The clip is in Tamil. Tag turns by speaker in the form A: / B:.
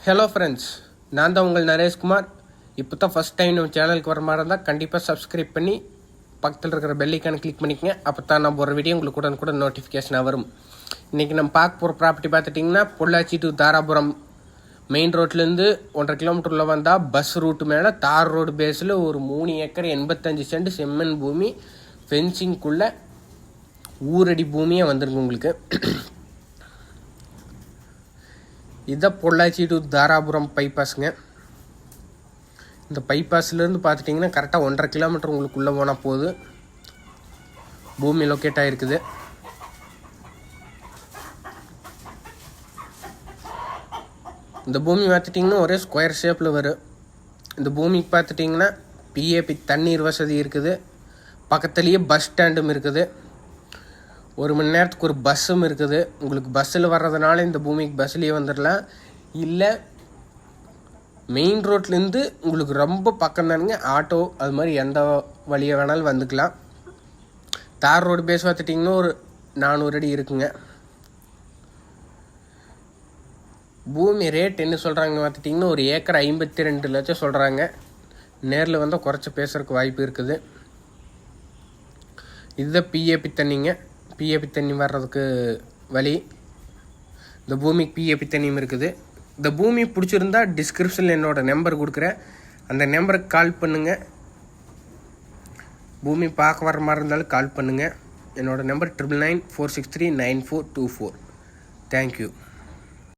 A: ஹலோ ஃப்ரெண்ட்ஸ், நான் தான் உங்கள் நரேஷ்குமார். இப்போ தான் ஃபஸ்ட் டைம் நம்ம சேனலுக்கு வர மாதிரி இருந்தால் கண்டிப்பாக சப்ஸ்கிரைப் பண்ணி பக்கத்தில் இருக்கிற பெல்லைக்கான கிளிக் பண்ணிக்கங்க. அப்போ தான் நம்ம ஒரு வீடியோ உங்களுக்கு கூட நோட்டிஃபிகேஷனாக வரும். இன்றைக்கி நம்ம பார்க்க போகிற ப்ராப்பர்ட்டி பார்த்துட்டிங்கன்னா பொள்ளாச்சி டு தாராபுரம் மெயின் ரோட்லேருந்து 1.5 கிலோமீட்டரில் வந்தால் பஸ் ரூட்டு மேலே தார் ரோடு பேஸில் ஒரு 3 ஏக்கர் 85 சென்ட் செம்மண் பூமி ஃபென்சிங்குள்ளே ஊரடி பூமியாக வந்துருங்க உங்களுக்கு. இதை பொள்ளாச்சி டு தாராபுரம் பைபாஸுங்க. இந்த பைபாஸ்லேருந்து பார்த்துட்டிங்கன்னா கரெக்டாக 1.5 கிலோமீட்டர் உங்களுக்குள்ளே போனால் போகுது. பூமி லொக்கேட் ஆகிருக்குது. இந்த பூமி பார்த்துட்டிங்கன்னா ஒரே ஸ்கொயர் ஷேப்பில் வரும். இந்த பூமிக்கு பார்த்துட்டிங்கன்னா பிஏபி தண்ணீர் வசதி இருக்குது. பக்கத்துலேயே பஸ் ஸ்டாண்டும் இருக்குது. 1 மணி நேரத்துக்கு ஒரு பஸ்ஸும் இருக்குது. உங்களுக்கு பஸ்ஸில் வர்றதுனால இந்த பூமிக்கு பஸ்லேயே வந்துடலாம். இல்லை மெயின் ரோட்லேருந்து உங்களுக்கு ரொம்ப பக்கம் தானுங்க, ஆட்டோ அது மாதிரி எந்த வழியை வேணாலும் வந்துக்கலாம். தார் ரோடு பேஸ் பார்த்துட்டிங்கன்னா ஒரு 400 அடி இருக்குங்க. பூமி ரேட் என்ன சொல்கிறாங்க பார்த்துட்டிங்கன்னா ஒரு ஏக்கர் 52 லட்சம் சொல்கிறாங்க. நேரில் வந்தால் குறைச்சி பேசுகிறதுக்கு வாய்ப்பு இருக்குது. இதுதான் பிஏபி தண்ணிங்க. பிஏபி தண்ணி வர்றதுக்கு வழி. இந்த பூமிக்கு பிஏபி தண்ணியும் இருக்குது. இந்த பூமி பிடிச்சிருந்தா டிஸ்கிரிப்ஷனில் என்னோடய நம்பர் கொடுக்குறேன். அந்த நம்பருக்கு கால் பண்ணுங்கள். பூமி பார்க்க வர மாதிரி இருந்தாலும் கால் பண்ணுங்கள். என்னோடய நம்பர் 9994639424. தேங்க்யூ.